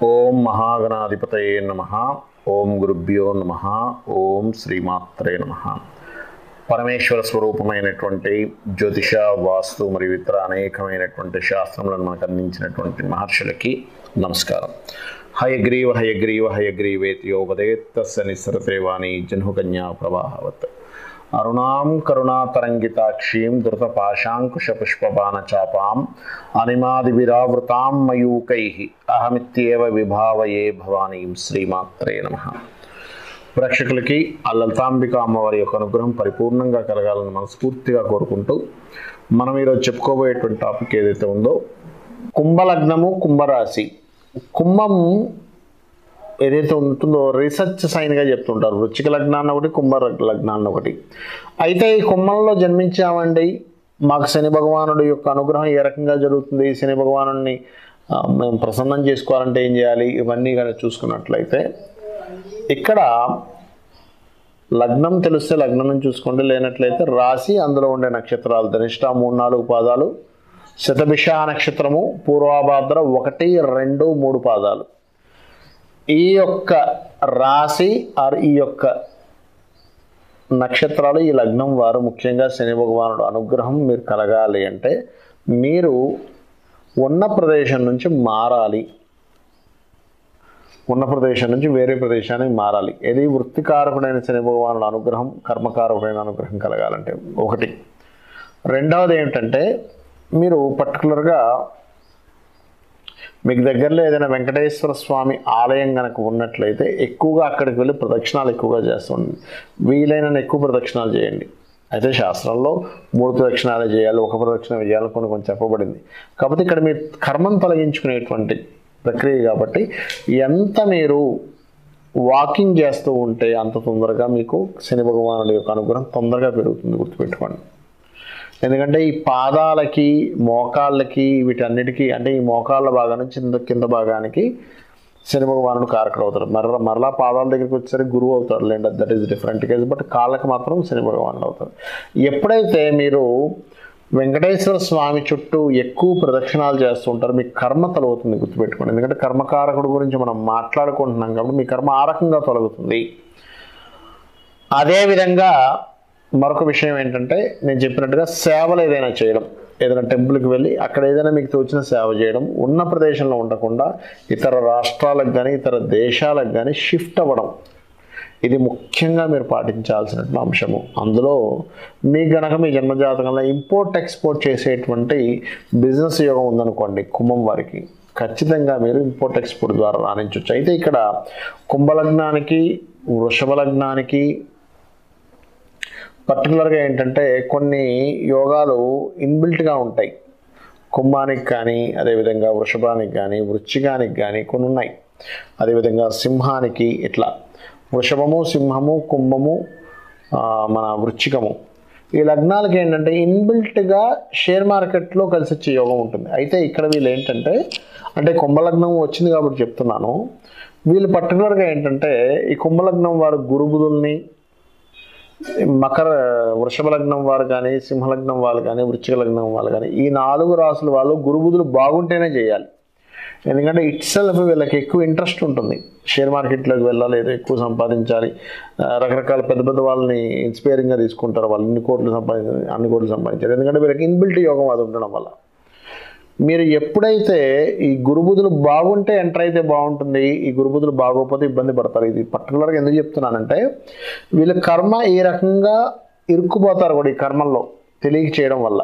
ఓం మహాగణాధిపతయే నమః. ఓం గురుభ్యో నమః. ఓం శ్రీమాత్రే నమః. పరమేశ్వర స్వరూపమైనటువంటి జ్యోతిష, వాస్తు మరియు ఇతర అనేకమైనటువంటి శాస్త్రములను మనకు అందించినటువంటి మహర్షులకి నమస్కారం. హయగ్రీవ హయగ్రీవ హయగ్రీవేత్యోపదేత్తస్య నిస్సరతే వాణి జహ్నుకన్యా ప్రవాహవత్. అరుణాం కరుణాతరంగితాక్షీం ధృతపాశాంకుశపుష్పబాణచాపాం అనిమాదివిరావృతాం మయూకైః అహమిత్యేవ విభావయే భవానీం. శ్రీమాత్రే నమః. ప్రేక్షకులకి ఆ లలితాంబిక అమ్మవారి యొక్క అనుగ్రహం పరిపూర్ణంగా కలగాలని మనస్ఫూర్తిగా కోరుకుంటూ మనం ఈరోజు చెప్పుకోబోయేటువంటి టాపిక్ ఏదైతే ఉందో, కుంభలగ్నము, కుంభరాశి. కుంభం ఏదైతే ఉంటుందో రీసెర్చ్ సైన్గా చెప్తుంటారు. వృశ్చిక లగ్నాన్ని ఒకటి, కుంభ లగ్నాన్ని ఒకటి. అయితే ఈ కుంభంలో జన్మించామండి, మాకు శని భగవానుడి యొక్క అనుగ్రహం ఏ రకంగా జరుగుతుంది, శని భగవానుడిని మేము ప్రసన్నం చేసుకోవాలంటే ఏం చేయాలి, ఇవన్నీ కానీ చూసుకున్నట్లయితే ఇక్కడ లగ్నం తెలిస్తే లగ్నం నుంచి చూసుకోండి, లేనట్లయితే రాశి, అందులో ఉండే నక్షత్రాలు ధనిష్ట 3-4 పాదాలు, శతభిష నక్షత్రము, పూర్వాభాద్ర 1, 2, 3 పాదాలు. ఈ యొక్క రాశి ఈ యొక్క నక్షత్రాలు, ఈ లగ్నం వారు ముఖ్యంగా శని భగవానుడు అనుగ్రహం మీరు కలగాలి అంటే మీరు ఉన్న ప్రదేశం నుంచి మారాలి, ఉన్న ప్రదేశం నుంచి వేరే ప్రదేశానికి మారాలి. ఇది వృత్తికారకుడైన శని భగవానుడు అనుగ్రహం, కర్మకారకుడైన అనుగ్రహం కలగాలంటే ఒకటి. రెండవది ఏమిటంటే, మీరు పర్టికులర్గా మీకు దగ్గరలో ఏదైనా వెంకటేశ్వర స్వామి ఆలయం కనుక ఉన్నట్లయితే ఎక్కువగా అక్కడికి వెళ్ళి ప్రదక్షిణాలు ఎక్కువగా చేస్తుండండి. వీలైన ఎక్కువ ప్రదక్షిణాలు చేయండి. అయితే శాస్త్రంలో 3 ప్రదక్షిణాలే చేయాలి, 1 ప్రదక్షిణ వేయాలని కొంచెం చెప్పబడింది. కాకపోతే ఇక్కడ మీరు కర్మను తొలగించుకునేటువంటి ప్రక్రియ కాబట్టి ఎంత మీరు వాకింగ్ చేస్తూ ఉంటే అంత తొందరగా మీకు శని భగవానుడి యొక్క అనుగ్రహం తొందరగా పెరుగుతుంది, గుర్తుపెట్టుకోండి. ఎందుకంటే ఈ పాదాలకి, మోకాళ్ళకి, వీటన్నిటికీ, అంటే ఈ మోకాళ్ళ భాగాన్ని కింద భాగానికి శని భగవానుడు కారకుడు అవుతాడు. మరలా పాదాల దగ్గరికి వచ్చేసరికి గురువు అవుతాడు లేండి, that is different case. But కాళ్ళకి మాత్రం శని భగవానుడు అవుతాడు. ఎప్పుడైతే మీరు వెంకటేశ్వర స్వామి చుట్టూ ఎక్కువ ప్రదక్షిణాలు చేస్తూ ఉంటారు, మీ కర్మ తొలగుతుంది, గుర్తుపెట్టుకోండి. ఎందుకంటే కర్మకారకుడు గురించి మనం మాట్లాడుకుంటున్నాం కాబట్టి మీ కర్మ ఆ రకంగా తొలగుతుంది. అదేవిధంగా మరొక విషయం ఏంటంటే, నేను చెప్పినట్టుగా సేవలు ఏదైనా చేయడం, ఏదైనా టెంపుల్కి వెళ్ళి అక్కడ ఏదైనా మీకు తోచిన సేవ చేయడం, ఉన్న ప్రదేశంలో ఉండకుండా ఇతర రాష్ట్రాలకు కానీ ఇతర దేశాలకు కానీ షిఫ్ట్ అవ్వడం, ఇది ముఖ్యంగా మీరు పాటించాల్సినటువంటి అంశము. అందులో మీ గనక మీ జన్మజాతకంలో ఇంపోర్ట్ ఎక్స్పోర్ట్ చేసేటువంటి బిజినెస్ యోగం ఉందనుకోండి కుంభం వారికి, ఖచ్చితంగా మీరు ఇంపోర్ట్ ఎక్స్పోర్ట్ ద్వారా రాణించవచ్చు. అయితే ఇక్కడ కుంభలగ్నానికి, వృషభ లగ్నానికి పర్టికులర్గా ఏంటంటే కొన్ని యోగాలు ఇన్బిల్ట్గా ఉంటాయి. కుంభానికి కానీ, అదేవిధంగా వృషభానికి కానీ, వృశ్చికానికి కానీ కొన్ని ఉన్నాయి. అదేవిధంగా సింహానికి, ఇట్లా వృషభము, సింహము, కుంభము, మన వృశ్చికము, ఈ లగ్నాలకి ఏంటంటే ఇన్బిల్ట్గా షేర్ మార్కెట్లో కలిసి వచ్చే యోగం ఉంటుంది. అయితే ఇక్కడ వీళ్ళు ఏంటంటే, అంటే కుంభలగ్నం వచ్చింది కాబట్టి చెప్తున్నాను, వీళ్ళు పర్టికులర్గా ఏంటంటే ఈ కుంభలగ్నం వారు గురుబుధుల్ని, వృషభ లగ్నం వారు కానీ, సింహలగ్నం వాళ్ళు కానీ, వృశ్చిక లగ్నం వాళ్ళు కానీ, ఈ 4 రాసుల వాళ్ళు గురుబుధులు బాగుంటేనే చేయాలి. ఎందుకంటే ఇట్సెల్ఫ్ వీళ్ళకి ఎక్కువ ఇంట్రెస్ట్ ఉంటుంది, షేర్ మార్కెట్లోకి వెళ్ళాలి, ఏదో ఎక్కువ సంపాదించాలి, రకరకాల పెద్ద పెద్ద వాళ్ళని ఇన్స్పైరింగ్గా తీసుకుంటారు. వాళ్ళు అన్ని కోట్లు సంపాదించారు. ఎందుకంటే వీళ్ళకి ఇన్బిల్ట్ యోగం అది ఉండడం వల్ల. మీరు ఎప్పుడైతే ఈ గురుబుధులు బాగుంటే ఎంటర్ అయితే బాగుంటుంది, ఈ గురుబుధులు బాగోకపోతే ఇబ్బంది పడతారు. ఇది పర్టికులర్గా ఎందుకు చెప్తున్నానంటే, వీళ్ళ కర్మ ఏ రకంగా ఇరుక్కుపోతారు కూడా ఈ కర్మల్లో తెలియక చేయడం వల్ల.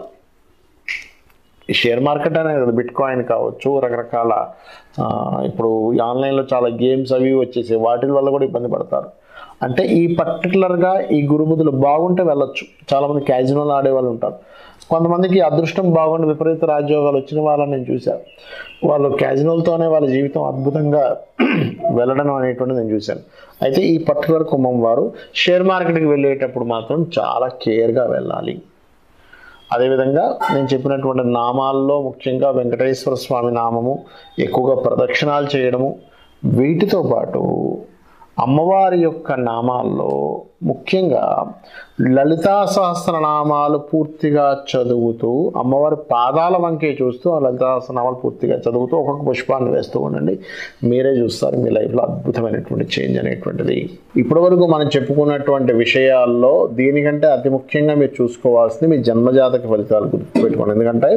ఈ షేర్ మార్కెట్ అనేది బిట్ కాయిన్ కావచ్చు, రకరకాల ఇప్పుడు ఆన్లైన్లో చాలా గేమ్స్ అవి వచ్చేసి వాటి వల్ల కూడా ఇబ్బంది పడతారు. అంటే ఈ పర్టికులర్గా ఈ గురుబుధులు బాగుంటే వెళ్ళొచ్చు. చాలామంది క్యాజినోలు ఆడే వాళ్ళు ఉంటారు. కొంతమందికి అదృష్టం బాగుండి విపరీత రాజ్యోగాలు వచ్చిన వాళ్ళని నేను చూశాను. వాళ్ళు క్యాజినోలతోనే వాళ్ళ జీవితం అద్భుతంగా వెళ్ళడం అనేటువంటిది నేను చూశాను. అయితే ఈ పర్టికులర్ కుంభం వారు షేర్ మార్కెట్కి వెళ్ళేటప్పుడు మాత్రం చాలా కేర్గా వెళ్ళాలి. అదేవిధంగా నేను చెప్పినటువంటి నామాల్లో ముఖ్యంగా వెంకటేశ్వర స్వామి నామము, ఎక్కువగా ప్రదక్షిణాలు చేయడము, వీటితో పాటు అమ్మవారి యొక్క నామాల్లో ముఖ్యంగా లలితా సహస్రనామాలు పూర్తిగా చదువుతూ అమ్మవారి పాదాల వంకే చూస్తూ ఆ లలితా సహస్రనామాలు పూర్తిగా చదువుతూ ఒక్కొక్క పుష్పాన్ని వేస్తూ ఉండండి. మీరే చూస్తారు మీ లైఫ్లో అద్భుతమైనటువంటి చేంజ్ అనేటువంటిది. ఇప్పటివరకు మనం చెప్పుకున్నటువంటి విషయాల్లో దీనికంటే అతి ముఖ్యంగా మీరు చూసుకోవాల్సింది మీ జన్మజాతక ఫలితాలు గుర్తుపెట్టుకోండి. ఎందుకంటే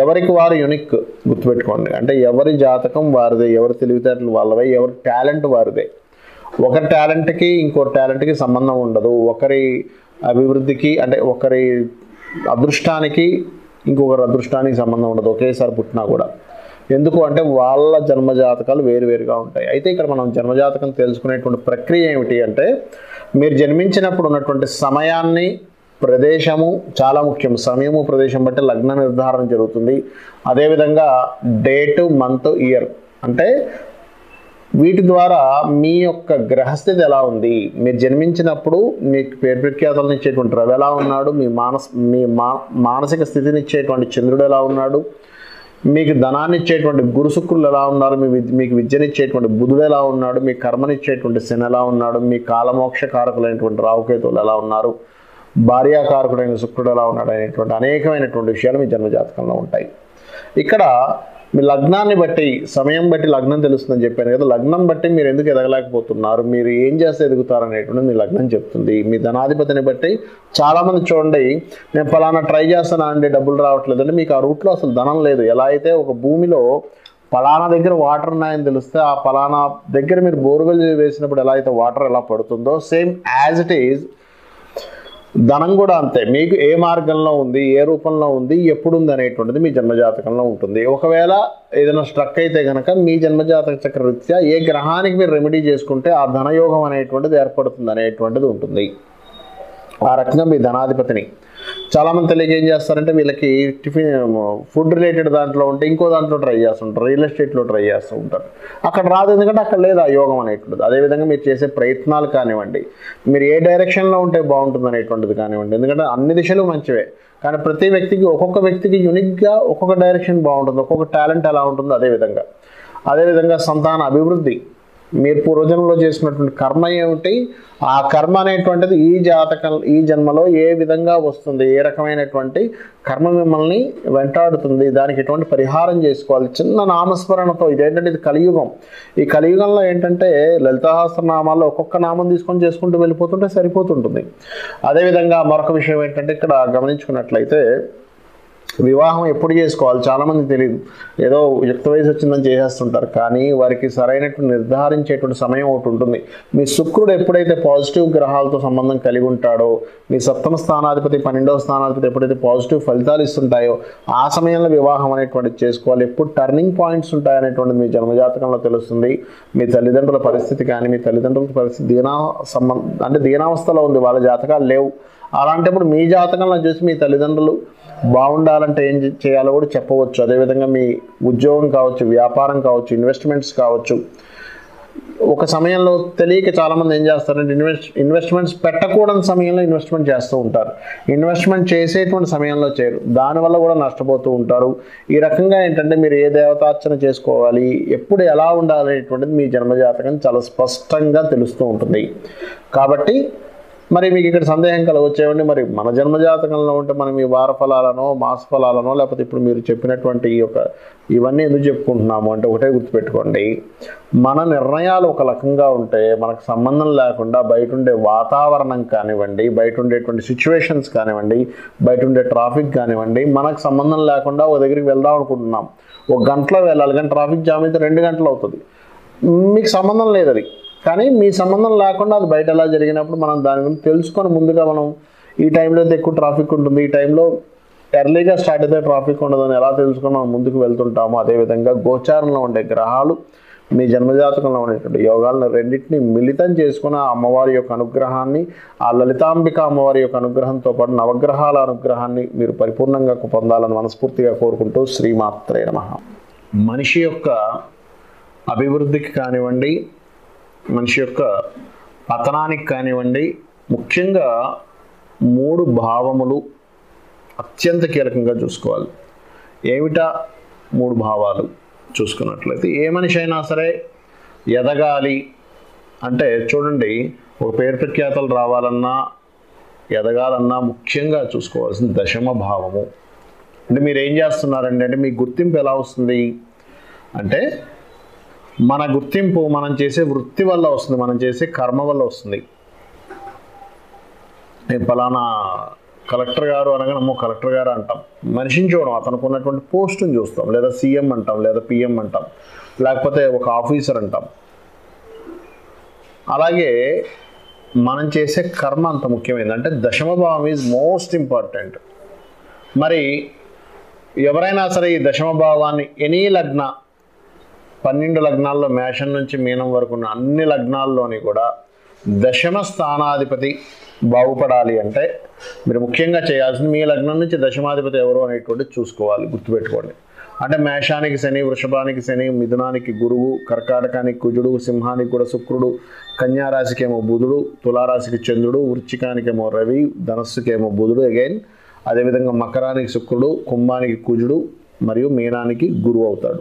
ఎవరికి వారు యూనిక్ గుర్తుపెట్టుకోండి. అంటే ఎవరి జాతకం వారిదే, ఎవరి తెలివితేటలు వాళ్ళవే, ఎవరి టాలెంట్ వారిదే. ఒకరి టాలెంట్కి ఇంకొకరి టాలెంట్కి సంబంధం ఉండదు. ఒకరి అభివృద్ధికి అంటే ఒకరి అదృష్టానికి ఇంకొకరి అదృష్టానికి సంబంధం ఉండదు, ఒకేసారి పుట్టినా కూడా. ఎందుకు అంటే వాళ్ళ జన్మజాతకాలు వేరువేరుగా ఉంటాయి. అయితే ఇక్కడ మనం జన్మజాతకం తెలుసుకునేటువంటి ప్రక్రియ ఏమిటి అంటే మీరు జన్మించినప్పుడు ఉన్నటువంటి సమయాన్ని, ప్రదేశము చాలా ముఖ్యం. సమయము ప్రదేశం బట్టి లగ్న నిర్ధారణ జరుగుతుంది. అదేవిధంగా డేటు, మంత్, ఇయర్ అంటే వీటి ద్వారా మీ యొక్క గ్రహస్థితి ఎలా ఉంది, మీరు జన్మించినప్పుడు మీకు పేరు ప్రఖ్యాతలను ఇచ్చేటువంటి రవి ఎలా ఉన్నాడు, మీ మానసిక స్థితిని ఇచ్చేటువంటి చంద్రుడు ఎలా ఉన్నాడు, మీకు ధనాన్ని ఇచ్చేటువంటి గురు శుక్రులు ఎలా ఉన్నారు, మీకు విద్యనిచ్చేటువంటి బుధుడు ఎలా ఉన్నాడు, మీ కర్మనిచ్చేటువంటి శని ఎలా ఉన్నాడు, మీ కాలమోక్ష కారకులైనటువంటి రాహుకేతువులు ఎలా ఉన్నారు, భార్యాకారకుడైన శుక్రుడు ఎలా ఉన్నాడు అనేటువంటి అనేకమైనటువంటి విషయాలు మీ జన్మజాతకంలో ఉంటాయి. ఇక్కడ మీ లగ్నాన్ని బట్టి, సమయం బట్టి లగ్నం తెలుస్తుందని చెప్పాను కదా. లగ్నం బట్టి మీరు ఎందుకు ఎదగలేకపోతున్నారు, మీరు ఏం చేస్తే ఎదుగుతారు అనేటువంటి మీ లగ్నం చెప్తుంది. మీ ధనాధిపతిని బట్టి చాలామంది చూడండి, నేను ఫలానా ట్రై చేస్తాను అండి డబ్బులు రావట్లేదు అంటే మీకు ఆ రూట్లో అసలు ధనం లేదు. ఎలా అయితే ఒక భూమిలో ఫలానా దగ్గర వాటర్ ఉన్నాయని తెలిస్తే ఆ ఫలానా దగ్గర మీరు బోర్వెల్ వేసినప్పుడు ఎలా అయితే వాటర్ ఎలా పడుతుందో సేమ్ యాజ్ ఇట్ ఈజ్ ధనం కూడా అంతే. మీకు ఏ మార్గంలో ఉంది, ఏ రూపంలో ఉంది, ఎప్పుడు ఉంది అనేటువంటిది మీ జన్మజాతకంలో ఉంటుంది. ఒకవేళ ఏదైనా స్ట్రక్ అయితే కనుక మీ జన్మజాతక చక్ర రీత్యా ఏ గ్రహానికి మీరు రెమెడీ చేసుకుంటే ఆ ధనయోగం అనేటువంటిది ఏర్పడుతుంది అనేటువంటిది ఉంటుంది. ఆ రకంగా మీ ధనాధిపతిని చాలామంది తెలియక ఏం చేస్తారంటే వీళ్ళకి ఫుడ్ రిలేటెడ్ దాంట్లో ఉంటే ఇంకో దాంట్లో ట్రై చేస్తుంటారు, రియల్ ఎస్టేట్లో ట్రై చేస్తూ ఉంటారు. అక్కడ రాదు, ఎందుకంటే అక్కడ లేదు ఆ యోగం అనేటువంటిది. అదేవిధంగా మీరు చేసే ప్రయత్నాలు కానివ్వండి, మీరు ఏ డైరెక్షన్లో ఉంటే బాగుంటుంది అనేటువంటిది కానివ్వండి, ఎందుకంటే అన్ని దిశలు మంచివే. కానీ ప్రతి వ్యక్తికి ఒక్కొక్క వ్యక్తికి యూనిక్గా ఒక్కొక్క డైరెక్షన్ బాగుంటుంది, ఒక్కొక్క టాలెంట్ ఎలా ఉంటుందో అదేవిధంగా సంతాన అభివృద్ధి, మీరు పూర్వజన్మలో చేసినటువంటి కర్మ ఏమిటి, ఆ కర్మ అనేటువంటిది ఈ జన్మలో ఏ విధంగా వస్తుంది, ఏ రకమైనటువంటి కర్మ మిమ్మల్ని వెంటాడుతుంది, దానికి ఎటువంటి పరిహారం చేసుకోవాలి. చిన్న నామస్మరణతో, ఇదేంటంటే ఇది కలియుగం. ఈ కలియుగంలో ఏంటంటే లలితాసహస్రనామాల్లో ఒక్కొక్క నామం తీసుకొని చేసుకుంటూ వెళ్ళిపోతుంటే సరిపోతుంటుంది. అదేవిధంగా మరొక విషయం ఏంటంటే ఇక్కడ గమనించుకున్నట్లయితే వివాహం ఎప్పుడు చేసుకోవాలి చాలామంది తెలియదు. ఏదో యుక్త వయసు వచ్చిందని చేసేస్తుంటారు, కానీ వారికి సరైనటువంటి నిర్ధారించేటువంటి సమయం ఒకటి ఉంటుంది. మీ శుక్రుడు ఎప్పుడైతే పాజిటివ్ గ్రహాలతో సంబంధం కలిగి ఉంటాడో, మీ సప్తమ స్థానాధిపతి 12వ స్థానాధిపతి ఎప్పుడైతే పాజిటివ్ ఫలితాలు ఇస్తుంటాయో ఆ సమయంలో వివాహం అనేటువంటిది చేసుకోవాలి. ఎప్పుడు టర్నింగ్ పాయింట్స్ ఉంటాయనేటువంటిది మీ జన్మజాతకంలో తెలుస్తుంది. మీ తల్లిదండ్రుల పరిస్థితి కానీ, మీ తల్లిదండ్రుల పరిస్థితి దీనావస్థలో ఉంది, వాళ్ళ జాతకాలు లేవు. అలాంటప్పుడు మీ జాతకంలో చూసి మీ తల్లిదండ్రులు బాగుండాలంటే ఏం చేయాలో కూడా చెప్పవచ్చు. అదేవిధంగా మీ ఉద్యోగం కావచ్చు, వ్యాపారం కావచ్చు, ఇన్వెస్ట్మెంట్స్ కావచ్చు. ఒక సమయంలో తెలియక చాలామంది ఏం చేస్తారంటే ఇన్వెస్ట్మెంట్స్ పెట్టకూడని సమయంలో ఇన్వెస్ట్మెంట్ చేస్తూ ఉంటారు, ఇన్వెస్ట్మెంట్ చేసేటువంటి సమయంలో చేయరు, దానివల్ల కూడా నష్టపోతూ ఉంటారు. ఈ రకంగా ఏంటంటే మీరు ఏ దేవతార్చన చేసుకోవాలి, ఎప్పుడు ఎలా ఉండాలి అనేటువంటిది మీ జన్మజాతకం చాలా స్పష్టంగా తెలుస్తూ ఉంటుంది. కాబట్టి మరి మీకు ఇక్కడ సందేహం కలగొచ్చేవండి, మరి మన జన్మజాతకంలో ఉంటే మనం ఈ వార ఫలాలనో మాస ఫలాలనో లేకపోతే ఇప్పుడు మీరు చెప్పినటువంటి ఇవన్నీ ఎందుకు చెప్పుకుంటున్నాము అంటే ఒకటే గుర్తుపెట్టుకోండి, మన నిర్ణయాలు ఒక రకంగా ఉంటే మనకు సంబంధం లేకుండా బయట ఉండే వాతావరణం కానివ్వండి, బయట ఉండేటువంటి సిచ్యువేషన్స్ కానివ్వండి, బయట ఉండే ట్రాఫిక్ కానివ్వండి, మనకు సంబంధం లేకుండా ఒక దగ్గరికి వెళ్దాం అనుకుంటున్నాం, 1 గంటలో వెళ్ళాలి కానీ ట్రాఫిక్ జామ్ అయితే 2 గంటలు అవుతుంది, మీకు సంబంధం లేదు అది. కానీ మీ సంబంధం లేకుండా అది బయట ఎలా జరిగినప్పుడు మనం దాని గురించి తెలుసుకొని ముందుగా మనం ఈ టైంలో అయితే ఎక్కువ ట్రాఫిక్ ఉంటుంది, ఈ టైంలో ఎర్లీగా స్టార్ట్ అయితే ట్రాఫిక్ ఉండదని ఎలా తెలుసుకొని మనం ముందుకు వెళ్తుంటామో, అదేవిధంగా గోచారంలో ఉండే గ్రహాలు మీ జన్మజాతకంలో ఉండేటువంటి యోగాలను రెండింటినీ మిళితం చేసుకుని ఆ అమ్మవారి యొక్క అనుగ్రహాన్ని, ఆ లలితాంబిక అమ్మవారి యొక్క అనుగ్రహంతో పాటు నవగ్రహాల అనుగ్రహాన్ని మీరు పరిపూర్ణంగా పొందాలని మనస్ఫూర్తిగా కోరుకుంటూ శ్రీమాత్రే నమః. మనిషి యొక్క అభివృద్ధికి కానివ్వండి, మనిషి యొక్క పతనానికి కానివ్వండి, ముఖ్యంగా 3 భావములు అత్యంత కీలకంగా చూసుకోవాలి. ఏమిటా 3 భావాలు చూసుకున్నట్లయితే, ఏ మనిషి అయినా సరే ఎదగాలి, అంటే చూడండి, ఒక పేరు ప్రఖ్యాతలు రావాలన్నా ఎదగాలన్నా ముఖ్యంగా చూసుకోవాల్సిన దశమ భావము. అంటే మీరు ఏం చేస్తున్నారండి అంటే మీ గుర్తింపు ఎలా వస్తుంది అంటే మన గుర్తింపు మనం చేసే వృత్తి వల్ల వస్తుంది, మనం చేసే కర్మ వల్ల వస్తుంది. నేను ఫలానా కలెక్టర్ గారు అనగానేమో కలెక్టర్ గారు అంటాం, మనిషిని చూడడం, అతనికి ఉన్నటువంటి పోస్టుని చూస్తాం, లేదా సీఎం అంటాం, లేదా పిఎం అంటాం, లేకపోతే ఒక ఆఫీసర్ అంటాం. అలాగే మనం చేసే కర్మ అంత ముఖ్యమైనది. అంటే దశమభావం ఈజ్ మోస్ట్ ఇంపార్టెంట్. మరి ఎవరైనా సరే ఈ దశమభావాన్ని ఎనీ లగ్న 12 లగ్నాల్లో మేషం నుంచి మీనం వరకు ఉన్న అన్ని లగ్నాల్లోని కూడా దశమ స్థానాధిపతి బాగుపడాలి అంటే మీరు ముఖ్యంగా చేయాల్సింది మీ లగ్నం నుంచి దశమాధిపతి ఎవరు అనేటువంటి చూసుకోవాలి, గుర్తుపెట్టుకోండి. అంటే మేషానికి శని, వృషభానికి శని, మిథునానికి గురువు, కర్కాటకానికి కుజుడు, సింహానికి కూడా శుక్రుడు, కన్యారాశికేమో బుధుడు, తులారాశికి చంద్రుడు, వృశ్చికానికేమో రవి, ధనస్సుకేమో బుధుడు అగైన్. అదేవిధంగా మకరానికి శుక్రుడు, కుంభానికి కుజుడు మరియు మీనానికి గురువు అవుతాడు.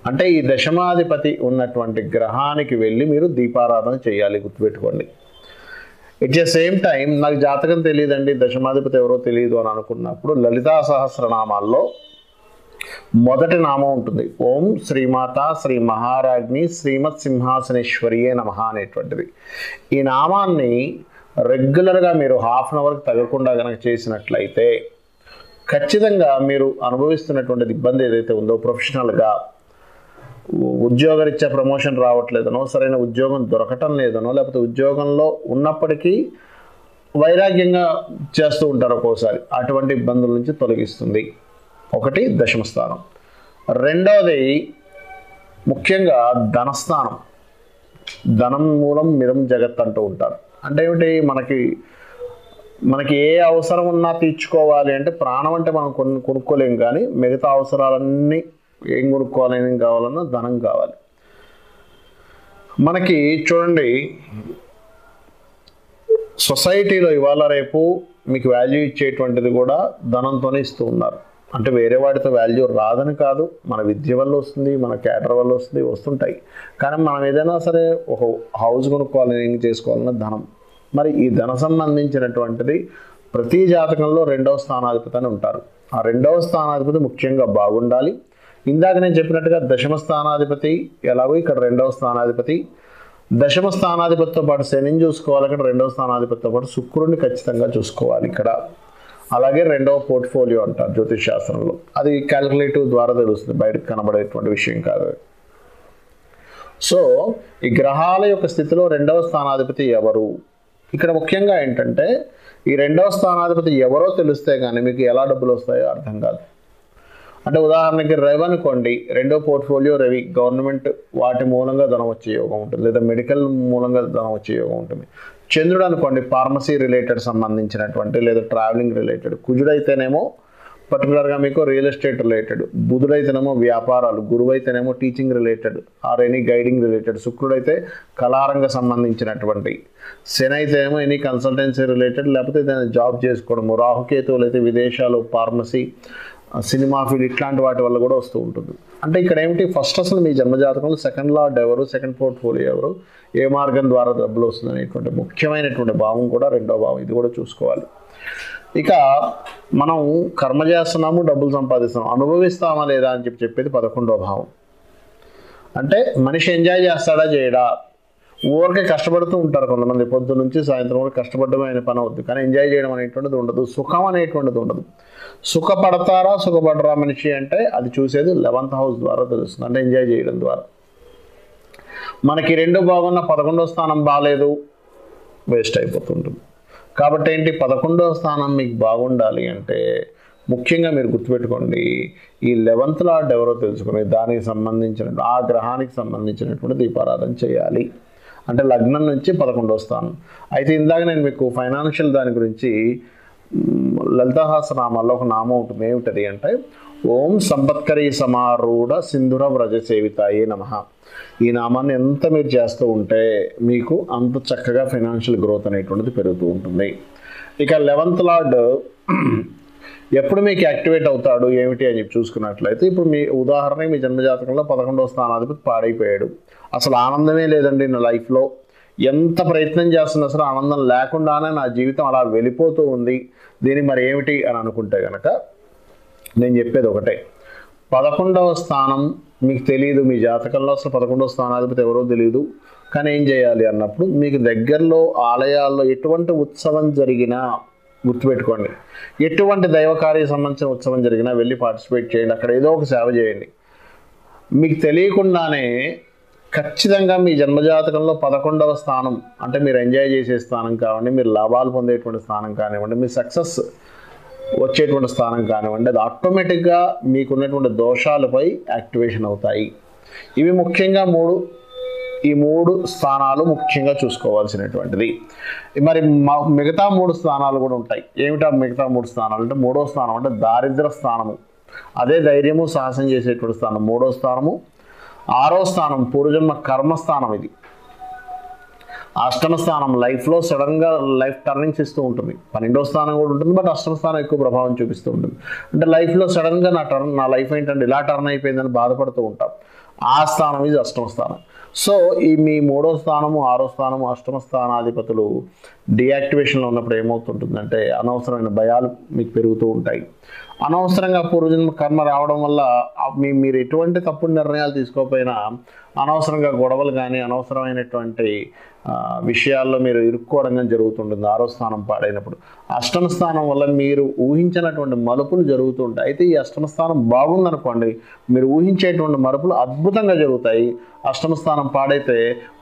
అంటే ఈ దశమాధిపతి ఉన్నటువంటి గ్రహానికి వెళ్ళి మీరు దీపారాధన చేయాలి, గుర్తుపెట్టుకోండి. ఇట్ ద సేమ్ టైం నాకు జాతకం తెలియదండి, దశమాధిపతి ఎవరో తెలియదు అని అనుకున్నప్పుడు లలితా సహస్రనామాల్లో మొదటి నామం ఉంటుంది, ఓం శ్రీమాత శ్రీ మహారాజ్ని శ్రీమత్ సింహాసనేశ్వరియే నమః అనేటువంటిది. ఈ నామాన్ని రెగ్యులర్గా మీరు హాఫ్ అన్ అవర్కి తగ్గకుండా కనుక చేసినట్లయితే ఖచ్చితంగా మీరు అనుభవిస్తున్నటువంటి ఇబ్బంది ఏదైతే ఉందో, ప్రొఫెషనల్గా ఉద్యోగరీత్యా ప్రమోషన్ రావట్లేదనో, సరైన ఉద్యోగం దొరకటం లేదనో, లేకపోతే ఉద్యోగంలో ఉన్నప్పటికీ వైరాగ్యంగా చేస్తూ ఉంటారు ఒక్కోసారి, అటువంటి ఇబ్బందుల నుంచి తొలగిస్తుంది. ఒకటి దశమ స్థానం. రెండవది ముఖ్యంగా ధనస్థానం. ధనం మూలం మిదం జగత్ అంటూ ఉంటారు. అంటే ఏమిటి, మనకి ఏ అవసరం ఉన్నా తీర్చుకోవాలి అంటే ప్రాణం అంటే మనం కొనుక్కోలేం, కానీ మిగతా అవసరాలన్నీ ఏం కొనుక్కోవాలి, ఏం కావాలన్నా ధనం కావాలి. మనకి చూడండి, సొసైటీలో ఇవాళ రేపు మీకు వాల్యూ ఇచ్చేటువంటిది కూడా ధనంతోనే ఇస్తూ ఉన్నారు. అంటే వేరే వాటితో వాల్యూ రాదని కాదు, మన విద్య వల్ల వస్తుంది, మన క్యాటర్ వల్ల వస్తుంది, వస్తుంటాయి. కానీ మనం ఏదైనా సరే ఒక హౌస్ కొనుక్కోవాలి, ఏం చేసుకోవాలన్నా ధనం. మరి ఈ ధన సంబంధించినటువంటిది ప్రతి జాతకంలో రెండవ స్థానాధిపతి అని ఉంటారు. ఆ రెండవ స్థానాధిపతి ముఖ్యంగా బాగుండాలి. ఇందాక నేను చెప్పినట్టుగా దశమ స్థానాధిపతి ఎలాగో ఇక్కడ రెండవ స్థానాధిపతి, దశమ స్థానాధిపతితో పాటు శనిని చూసుకోవాలి, ఇక్కడ రెండవ స్థానాధిపతితో పాటు శుక్రుడిని ఖచ్చితంగా చూసుకోవాలి ఇక్కడ. అలాగే రెండవ పోర్ట్ఫోలియో అంటారు జ్యోతిష్ శాస్త్రంలో, అది క్యాలిక్యులేటివ్ ద్వారా తెలుస్తుంది, బయటకు కనబడేటువంటి విషయం కాదు. సో ఈ గ్రహాల యొక్క స్థితిలో రెండవ స్థానాధిపతి ఎవరు, ఇక్కడ ముఖ్యంగా ఏంటంటే ఈ రెండవ స్థానాధిపతి ఎవరో తెలిస్తే కానీ మీకు ఎలా డబ్బులు వస్తాయో అర్థం కాదు. అంటే ఉదాహరణకి రవి అనుకోండి, రెండో పోర్ట్ఫోలియో రవి, గవర్నమెంట్ వాటి మూలంగా ధనం వచ్చే యోగం ఉంటుంది, లేదా మెడికల్ మూలంగా ధనం వచ్చే యోగం ఉంటుంది. చంద్రుడు అనుకోండి, ఫార్మసీ రిలేటెడ్ సంబంధించినటువంటి లేదా ట్రావెలింగ్ రిలేటెడ్. కుజుడైతేనేమో పర్టికులర్గా మీకు రియల్ ఎస్టేట్ రిలేటెడ్, బుధుడైతేనేమో వ్యాపారాలు, గురువు అయితేనేమో teaching related or any guiding related, శుక్రుడైతే కళారంగ సంబంధించినటువంటి, శని అయితేనేమో ఎనీ కన్సల్టెన్సీ రిలేటెడ్ లేకపోతే ఏదైనా జాబ్ చేసుకోవడము, రాహుకేతువులు అయితే విదేశాలు, ఫార్మసీ, సినిమా ఫీల్డ్, ఇట్లాంటి వాటి వల్ల కూడా వస్తూ ఉంటుంది. అంటే ఇక్కడ ఏమిటి, ఫస్ట్ అసలు మీ జన్మజాతకంలో సెకండ్ లార్డ్ ఎవరు, సెకండ్ పోర్ట్ఫోలియో ఎవరు, ఏ మార్గం ద్వారా డబ్బులు వస్తుంది అనేటువంటి ముఖ్యమైనటువంటి భావం కూడా రెండో భావం, ఇది కూడా చూసుకోవాలి. ఇక మనం కర్మ చేస్తున్నాము, డబ్బులు సంపాదిస్తున్నాము, అనుభవిస్తామా లేదా అని చెప్పేది 11వ భావం. అంటే మనిషి ఎంజాయ్ చేస్తాడా చేయడా, ఊరికే కష్టపడుతూ ఉంటారు కొంతమంది, పొద్దు నుంచి సాయంత్రం వరకు కష్టపడమే అనే పని అవుతుంది, కానీ ఎంజాయ్ చేయడం అనేటువంటిది ఉండదు, సుఖం అనేటువంటిది ఉండదు. సుఖపడతారా సుఖపడరా మనిషి అంటే అది చూసేది 11th హౌస్ ద్వారా తెలుస్తుంది, అంటే ఎంజాయ్ చేయడం ద్వారా. మనకి రెండు బాగున్న 11వ స్థానం బాగాలేదు, వేస్ట్ అయిపోతుంటుంది. కాబట్టి ఏంటి, 11వ స్థానం మీకు బాగుండాలి అంటే ముఖ్యంగా మీరు గుర్తుపెట్టుకోండి, ఈ 11th లార్డ్ ఎవరో తెలుసుకుని దానికి సంబంధించిన ఆ గ్రహానికి సంబంధించినటువంటి దీపారాధన చేయాలి. అంటే లగ్నం నుంచి 11వ స్థానం. అయితే ఇందాక నేను మీకు ఫైనాన్షియల్ దాని గురించి లలితాసహస్రనామాల్లో ఒక నామం ఉంటుంది, ఏమిటది అంటే ఓం సంపత్కరీ సమారూఢ సింధుర వ్రజ సేవితాయే నమః. ఈ నామాన్ని ఎంత మీరు చేస్తూ ఉంటే మీకు అంత చక్కగా ఫైనాన్షియల్ గ్రోత్ అనేటువంటిది పెరుగుతూ ఉంటుంది. ఇక 11th లార్డ్ ఎప్పుడు మీకు యాక్టివేట్ అవుతాడు ఏమిటి అని చెప్పి చూసుకున్నట్లయితే, ఇప్పుడు మీ ఉదాహరణకి మీ జన్మజాతకంలో 11వ స్థానాధిపతి పాడైపోయాడు, అసలు ఆనందమే లేదండి నా లైఫ్లో, ఎంత ప్రయత్నం చేస్తున్నా సరే ఆనందం లేకుండానే నా జీవితం అలా వెళ్ళిపోతూ ఉంది, దీనికి మరి ఏమిటి అని అనుకుంటే కనుక నేను చెప్పేది ఒకటే. 11వ స్థానం మీకు తెలియదు, మీ జాతకంలో అసలు 11వ స్థానాధిపతి ఎవరో తెలియదు, కానీ ఏం చేయాలి అన్నప్పుడు మీకు దగ్గరలో ఆలయాల్లో ఎటువంటి ఉత్సవం జరిగినా గుర్తుపెట్టుకోండి, ఎటువంటి దైవకార్య సంబంధించిన ఉత్సవం జరిగినా వెళ్ళి పార్టిసిపేట్ చేయండి, అక్కడ ఏదో ఒక సేవ చేయండి. మీకు తెలియకుండానే ఖచ్చితంగా మీ జన్మజాతకంలో 11వ స్థానం అంటే మీరు ఎంజాయ్ చేసే స్థానం కానివ్వండి, మీరు లాభాలు పొందేటువంటి స్థానం కానివ్వండి, మీ సక్సెస్ వచ్చేటువంటి స్థానం కానివ్వండి, అది ఆటోమేటిక్గా మీకున్నటువంటి దోషాలపై యాక్టివేషన్ అవుతాయి. ఇవి ముఖ్యంగా ఈ మూడు స్థానాలు ముఖ్యంగా చూసుకోవాల్సినటువంటిది. మరి మిగతా 3 స్థానాలు కూడా ఉంటాయి. ఏమిటా మిగతా 3 స్థానాలు అంటే, 3వ స్థానం అంటే దారిద్ర స్థానము, అదే ధైర్యము సాహసం చేసేటువంటి స్థానం 3వ స్థానము. 6వ స్థానం పూర్వజన్మ కర్మస్థానం, ఇది 8వ స్థానం లైఫ్లో సడన్గా లైఫ్ టర్నింగ్స్ ఇస్తూ ఉంటుంది. 12వ స్థానం కూడా ఉంటుంది, బట్ 8వ స్థానం ఎక్కువ ప్రభావం చూపిస్తూ ఉంటుంది. అంటే లైఫ్లో సడన్గా నా లైఫ్ ఏంటంటే ఇలా టర్న్ అయిపోయిందని బాధపడుతూ ఉంటాం. ఆ స్థానం ఇది 8వ స్థానం. సో ఈ మీ 3వ స్థానము, 6వ స్థానము, 8వ స్థానాధిపతులు డియాక్టివేషన్లో ఉన్నప్పుడు ఏమవుతుంటుందంటే అనవసరమైన భయాలు మీకు పెరుగుతూ ఉంటాయి. అనవసరంగా పూర్వజన్మ కర్మ రావడం వల్ల మీరు ఎటువంటి తప్పుడు నిర్ణయాలు తీసుకోకపోయినా అనవసరంగా గొడవలు కానీ అనవసరమైనటువంటి విషయాల్లో మీరు ఇరుక్కోవడం కానీ జరుగుతుంటుంది 6వ స్థానం పాడైనప్పుడు. 8వ స్థానం వల్ల మీరు ఊహించినటువంటి మలుపులు జరుగుతూ ఉంటాయి. అయితే ఈ 8వ స్థానం బాగుందనుకోండి, మీరు ఊహించేటువంటి మలుపులు అద్భుతంగా జరుగుతాయి. 8వ స్థానం పాడైతే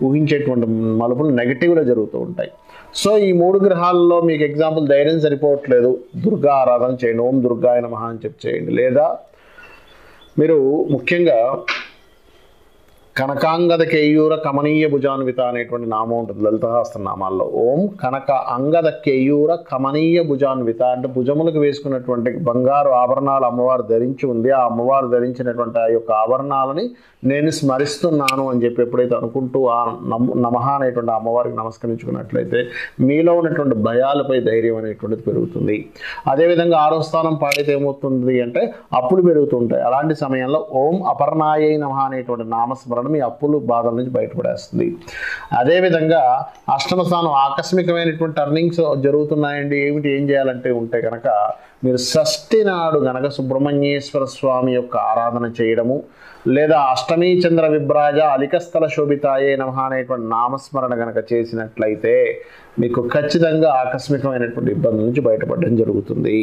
ఊహించేటువంటి మలుపులు నెగిటివ్గా జరుగుతూ ఉంటాయి. సో ఈ 3 గ్రహాల్లో మీకు ఎగ్జాంపుల్ ధైర్యం సరిపోవట్లేదు, దుర్గా ఆరాధన చేయండి, ఓం దుర్గాయ నమః అని చెప్పి చేయండి. లేదా మీరు ముఖ్యంగా కనకాంగద కేయూర కమనీయ భుజాన్విత అనేటువంటి నామం ఉంటుంది లలితహాస్త్ర నామాల్లో. ఓం కనక అంగద కేయూర కమనీయ భుజాన్విత అంటే భుజములకు వేసుకున్నటువంటి బంగారు ఆభరణాలు అమ్మవారు ధరించి ఉంది. ఆ అమ్మవారు ధరించినటువంటి ఆ యొక్క ఆభరణాలని నేను స్మరిస్తున్నాను అని చెప్పి ఎప్పుడైతే అనుకుంటూ ఆ నమః అనేటువంటి అమ్మవారికి నమస్కరించుకున్నట్లయితే మీలో ఉన్నటువంటి భయాలపై ధైర్యం అనేటువంటిది పెరుగుతుంది. అదేవిధంగా 6వ స్థానం పాడైతే ఏమవుతుంది అంటే అప్పులు పెరుగుతుంటాయి. అలాంటి సమయంలో ఓం అపర్ణాయై నమః అనేటువంటి నామస్మరణ మీ అప్పులు బాధల నుంచి బయటపడేస్తుంది. అదేవిధంగా 8వ స్థానం ఆకస్మికమైనటువంటి టర్నింగ్స్ జరుగుతున్నాయండి, ఏం చేయాలంటే ఉంటే కనుక మీరు షష్ఠి నాడు గనక సుబ్రహ్మణ్యేశ్వర స్వామి యొక్క ఆరాధన చేయడము, లేదా అష్టమీ చంద్ర విభ్రాజ అలికస్థల శోభితాయే నమః అనేటువంటి నామస్మరణ గనక చేసినట్లయితే మీకు ఖచ్చితంగా ఆకస్మికమైనటువంటి ఇబ్బందుల నుంచి బయటపడడం జరుగుతుంది.